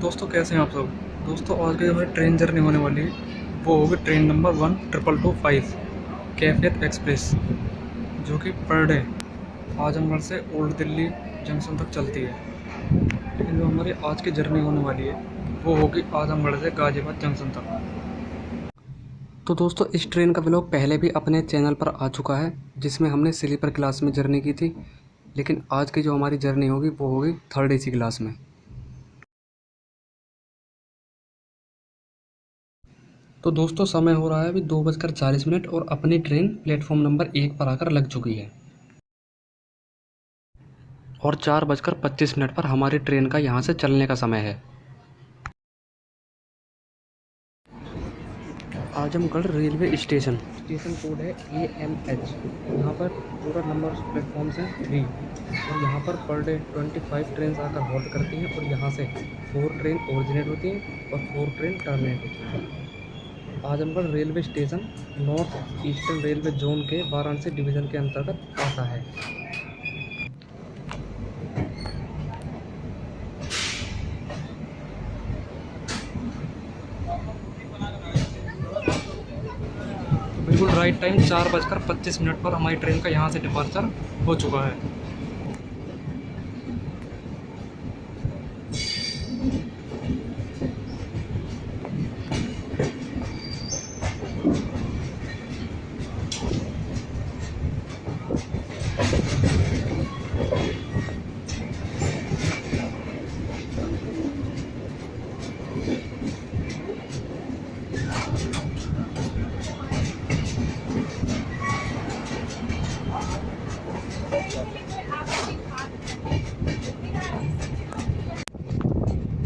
दोस्तों कैसे हैं आप सब। दोस्तों आज की जो हमारी ट्रेन जर्नी होने वाली है वो होगी ट्रेन नंबर 1225 कैफियत एक्सप्रेस, जो कि पर डे आजमगढ़ से ओल्ड दिल्ली जंक्शन तक चलती है। लेकिन जो हमारी आज की जर्नी होने वाली है वो होगी आजमगढ़ से गाज़ियाबाद जंक्शन तक। तो दोस्तों इस ट्रेन का व्लॉग पहले भी अपने चैनल पर आ चुका है, जिसमें हमने स्लीपर क्लास में जर्नी की थी। लेकिन आज की जो हमारी जर्नी होगी वो होगी थर्ड एसी क्लास में। तो दोस्तों समय हो रहा है अभी 2:40 और अपनी ट्रेन प्लेटफॉर्म नंबर 1 पर आकर लग चुकी है। और 4:25 पर हमारी ट्रेन का यहाँ से चलने का समय है। आजमगढ़ रेलवे स्टेशन कोड है AMH। यहाँ पर पूरा नंबर प्लेटफॉर्म्स हैं 3 और यहाँ पर डे 25 ट्रेन आकर होल्ड करती हैं और यहाँ से 4 ट्रेन ओरिजिनेट होती हैं और 4 ट्रेन टर्मिनेट होती हैं। Azamgarh railway station north eastern railway zone के वाराणसी डिवीज़न के अंतर्गत आता है। बिल्कुल राइट टाइम 4:25 पर हमारी ट्रेन का यहाँ से डिपार्चर हो चुका है।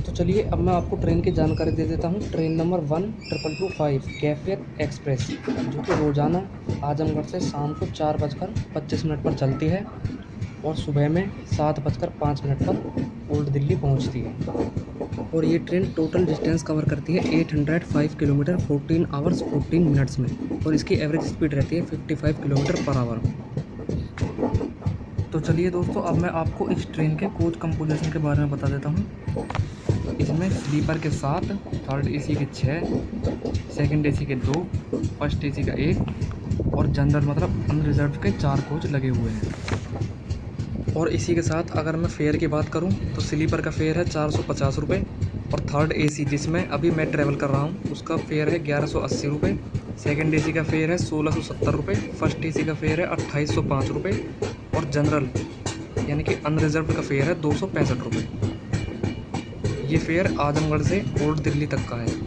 तो चलिए अब मैं आपको ट्रेन की जानकारी दे देता हूँ। ट्रेन नंबर 1225 कैफियत एक्सप्रेस, जो कि रोज़ाना आजमगढ़ से शाम को 4:25 पर चलती है और सुबह में 7:05 पर ओल्ड दिल्ली पहुँचती है। और ये ट्रेन टोटल डिस्टेंस कवर करती है 805 किलोमीटर 14 आवर्स 14 मिनट्स में, और इसकी एवरेज स्पीड रहती है 55 किलोमीटर पर आवर। तो चलिए दोस्तों अब मैं आपको इस ट्रेन के कोच कंपोजिशन के बारे में बता देता हूँ। इसमें स्लीपर के 7, थर्ड एसी के 6, सेकंड एसी के 2, फर्स्ट एसी का 1 और जनरल मतलब अनरिजर्व के 4 कोच लगे हुए हैं। और इसी के साथ अगर मैं फेयर की बात करूं तो स्लीपर का फेयर है 450 रुपये और थर्ड एसी जिसमें अभी मैं ट्रैवल कर रहा हूं उसका फेयर है 1180 रुपये, सेकेंड एसी का फेयर है 1670 रुपये, फर्स्ट एसी का फेयर है 2805 रुपये और जनरल यानी कि अनरिजर्व का फेयर है 265 रुपये। ये फेयर आजमगढ़ से ओल्ड दिल्ली तक का है।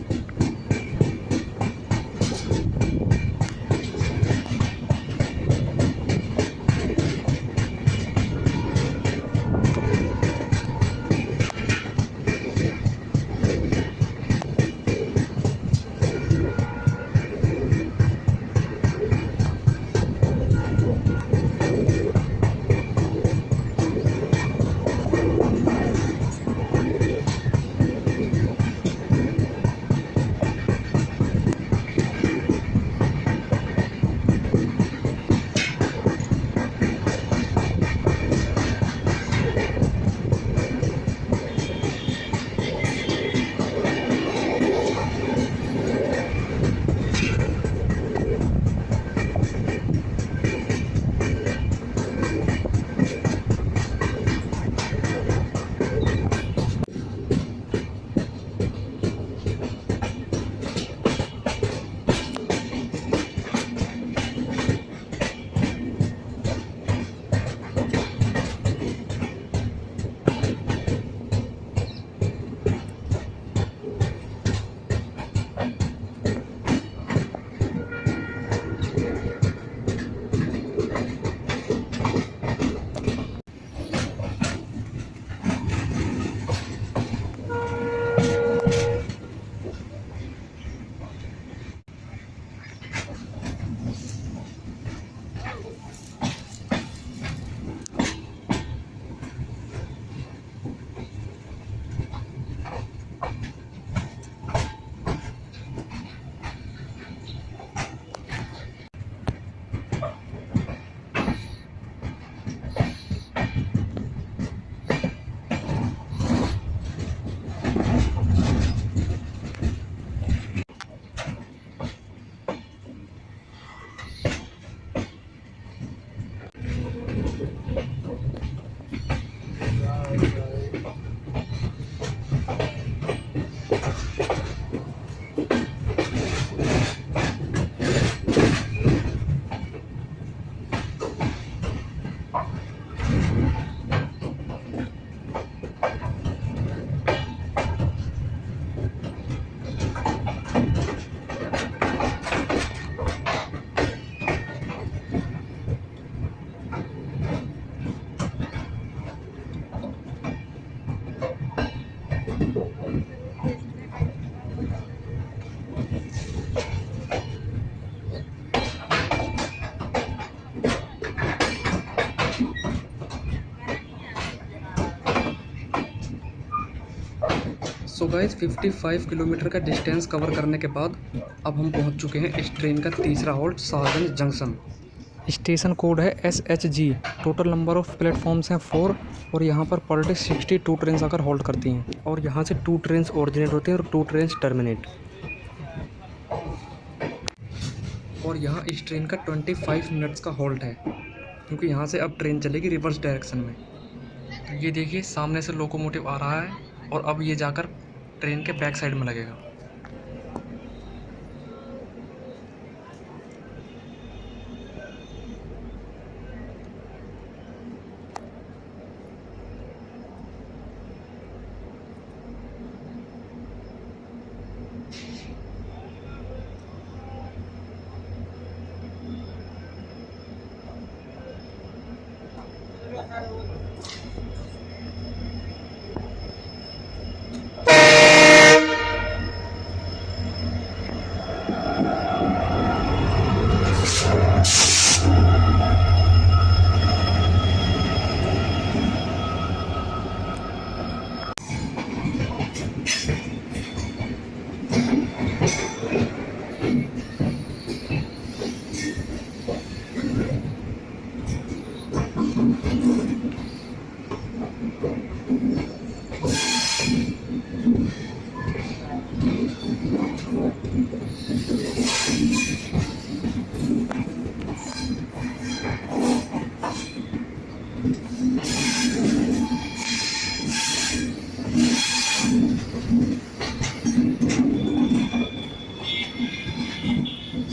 गाइस 55 किलोमीटर का डिस्टेंस कवर करने के बाद अब हम पहुंच चुके हैं इस ट्रेन का तीसरा halt Shahganj junction. Station code है SHG। Total number of platforms हैं 4 और यहाँ पर डे 62 ट्रेन आकर होल्ड करती हैं और यहाँ से 2 ट्रेन ओरिजिनेट होती हैं और 2 ट्रेन टर्मिनेट। और यहाँ इस ट्रेन का 25 मिनट्स का हॉल्ट है क्योंकि यहाँ से अब ट्रेन चलेगी रिवर्स डायरेक्शन में। तो ये देखिए सामने से लोकोमोटिव आ रहा है और अब ये जाकर ट्रेन के बैक साइड में लगेगा।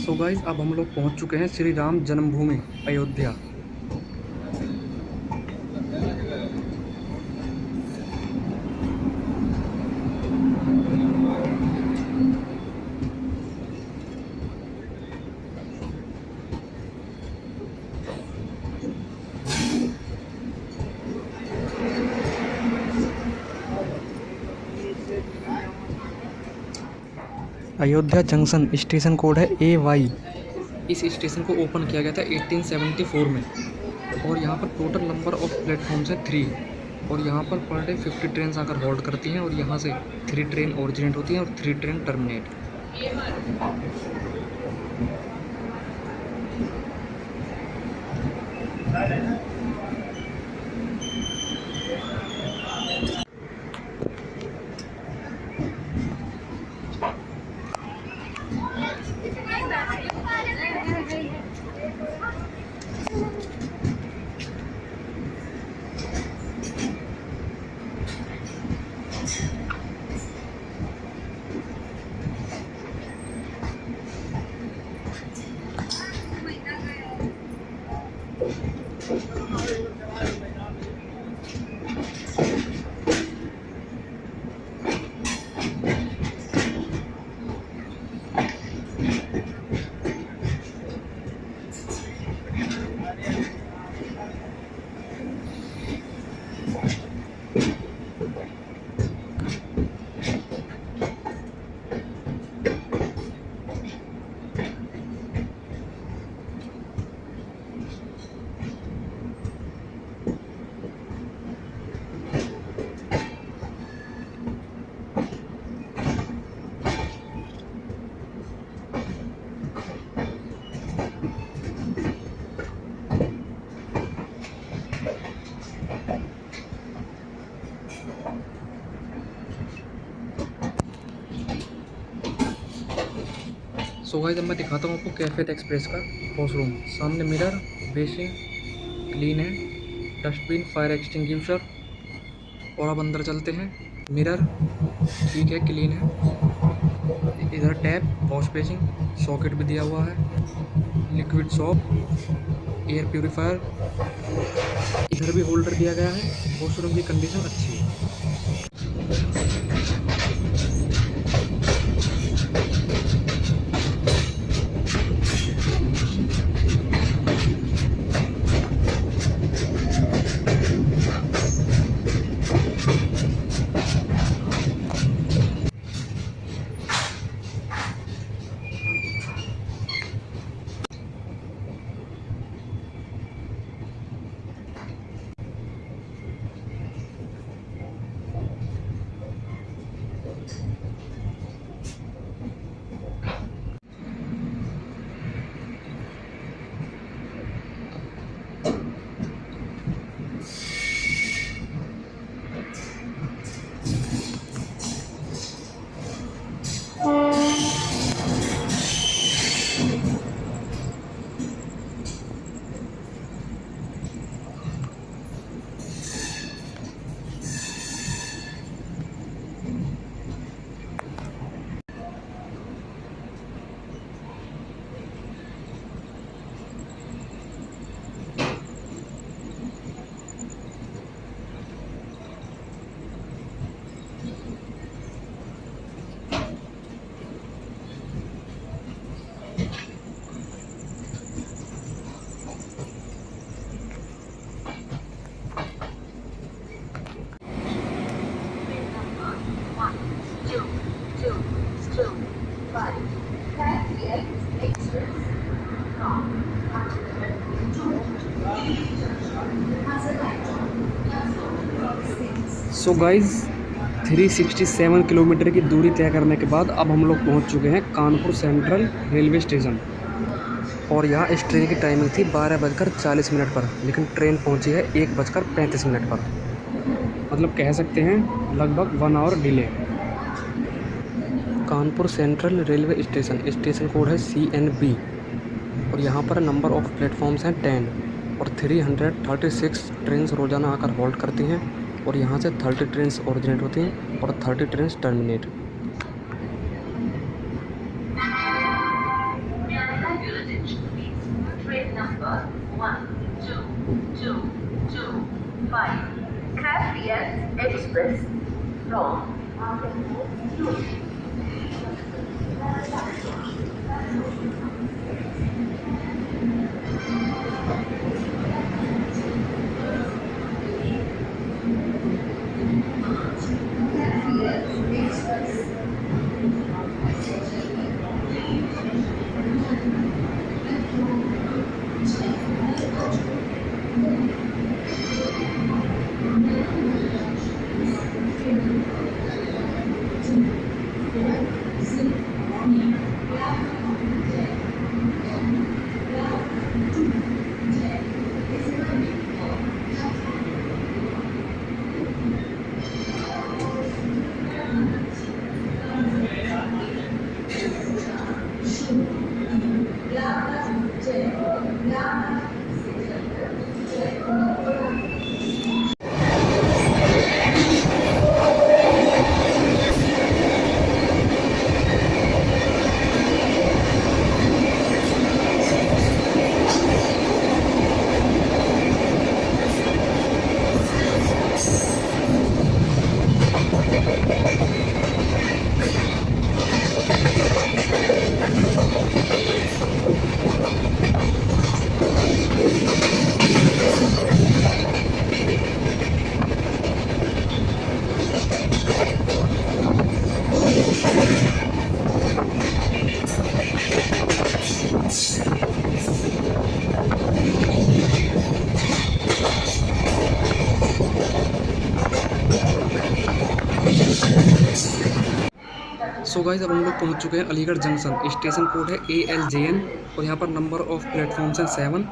सो गाइस अब हम लोग पहुंच चुके हैं श्री राम जन्मभूमि Ayodhya. Ayodhya junction station code है AY। इस स्टेशन को ओपन किया गया था 1874 में और यहाँ पर टोटल नंबर ऑफ प्लेटफॉर्म्स है 3 और यहाँ पर डे 50 ट्रेन आकर होल्ड करती हैं और यहाँ से 3 ट्रेन ओरिजिनेट होती हैं और 3 ट्रेन टर्मिनेट। सो गाइस अब मैं दिखाता हूँ आपको कैफे एक्सप्रेस का वॉशरूम। सामने मिरर, बेसिन क्लीन है, डस्टबिन, फायर एक्सटिंग्विशर। और अब अंदर चलते हैं। मिरर ठीक है, क्लीन है। इधर टैप, वॉश बेसिन, सॉकेट भी दिया हुआ है, लिक्विड सोप, एयर प्यूरीफायर। इधर भी होल्डर दिया गया है। वॉशरूम की कंडीशन अच्छी है। सो गाइज़ 367 किलोमीटर की दूरी तय करने के बाद अब हम लोग पहुंच चुके हैं कानपुर सेंट्रल रेलवे स्टेशन। और यहाँ इस ट्रेन की टाइमिंग थी 12:40 पर, लेकिन ट्रेन पहुंची है 1:35 पर। मतलब कह सकते हैं लगभग 1 hour delay. Kanpur central railway station, station code है CNB। और यहाँ पर नंबर ऑफ़ प्लेटफॉर्म्स हैं 10 और 336 ट्रेन रोज़ाना आकर होल्ड करती हैं। और यहाँ से 30 ट्रेन ओरिजिनेट होती हैं और 30 train terminate. Train number 12225 Caspian Express from so guys अब हम लोग पहुंच चुके हैं अलीगढ़ जंक्शन। स्टेशन कोड है ALJN और यहाँ पर नंबर ऑफ़ प्लेटफॉर्म्स हैं 7।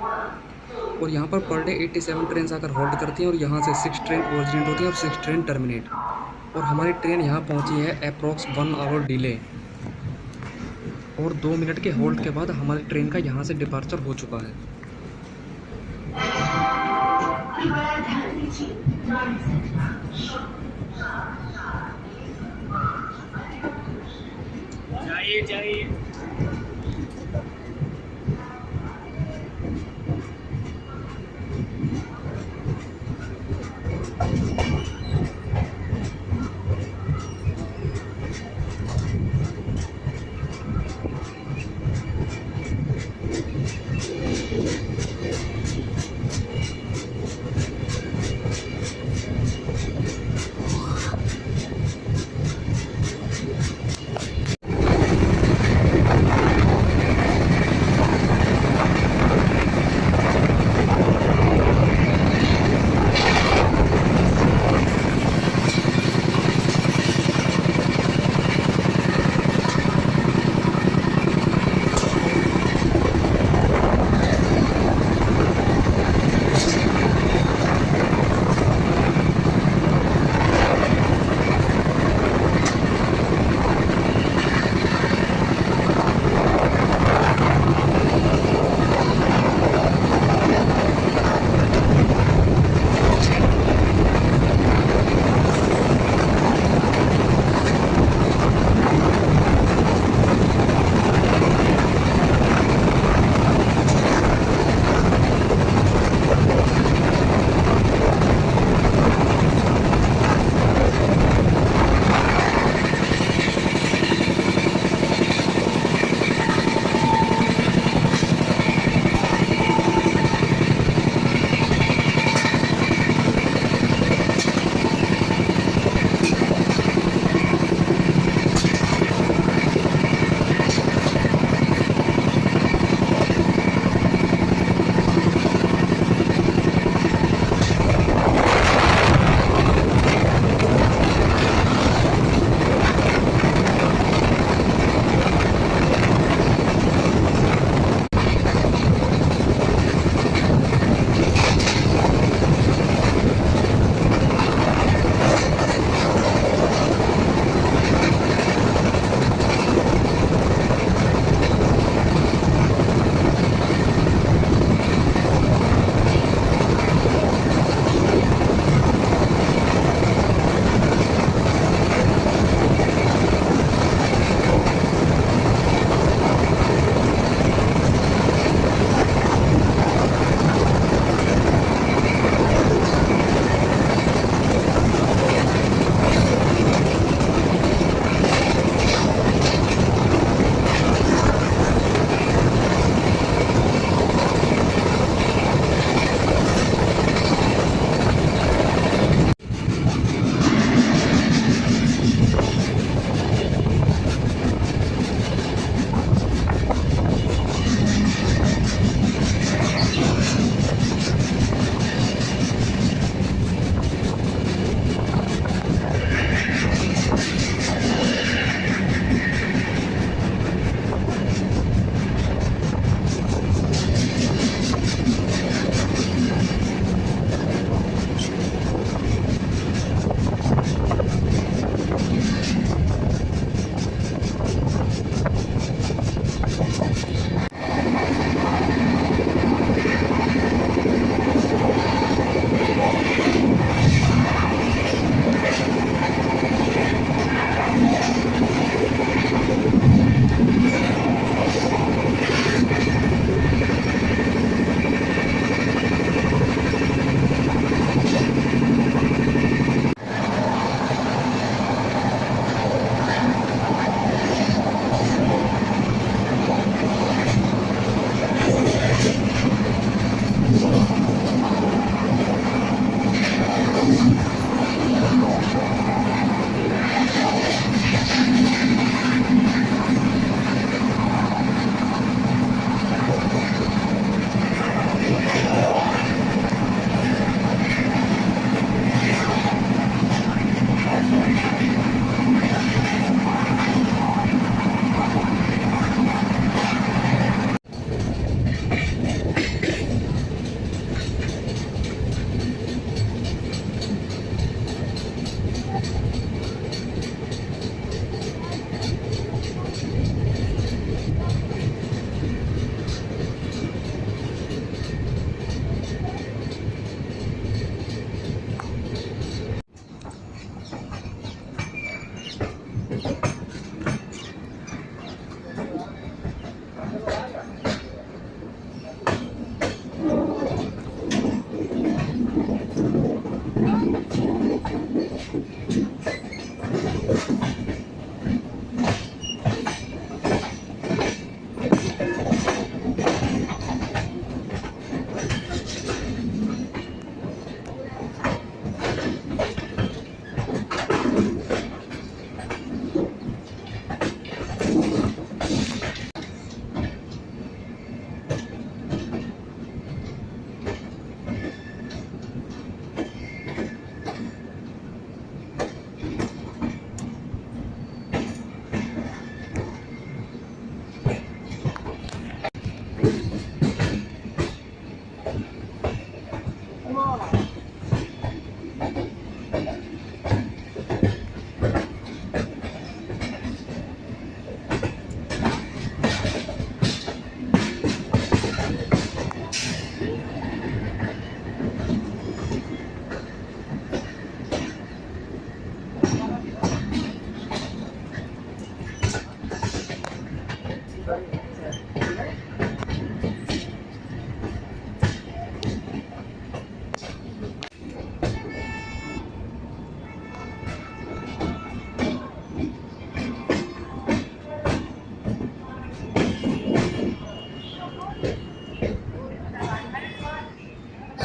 और यहाँ पर डे 87 ट्रेन आकर होल्ड करती हैं और यहाँ से 6 ट्रेन ओरिजिनेट होती हैं और 6 ट्रेन टर्मिनेट। और हमारी ट्रेन यहाँ पहुँची है अप्रॉक्स 1 आवर डिले। और 2 मिनट के होल्ड के बाद हमारी ट्रेन का यहाँ से डिपार्चर हो चुका है। जाइए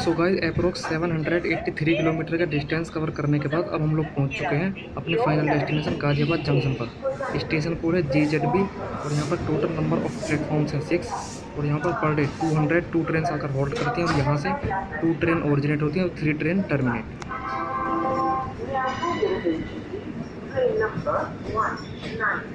सो गाइस अप्रोक्स 783 किलोमीटर का डिस्टेंस कवर करने के बाद अब हम लोग पहुंच चुके हैं अपने फाइनल डेस्टिनेशन गाजियाबाद जंक्शन पर। स्टेशन कोड है GZB और यहाँ पर टोटल नंबर ऑफ प्लेटफॉर्म्स हैं 6 और यहाँ पर डे 202 ट्रेन आकर होल्ड करती हैं और यहाँ से 2 ट्रेन ओरिजिनेट होती हैं और 3 train terminate. Train number 1901.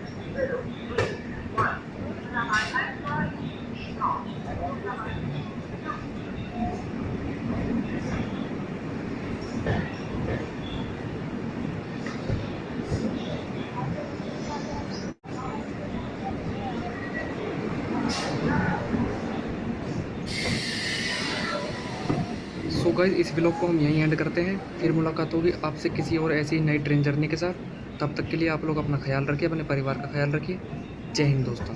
So guys इस व्लॉग को हम यहीं एंड करते हैं, फिर मुलाकात होगी आपसे किसी और ऐसी ही नई ट्रेन जर्नी के साथ। तब तक के लिए आप लोग अपना ख्याल रखिए, अपने परिवार का ख्याल रखिए। जय हिंद दोस्तों।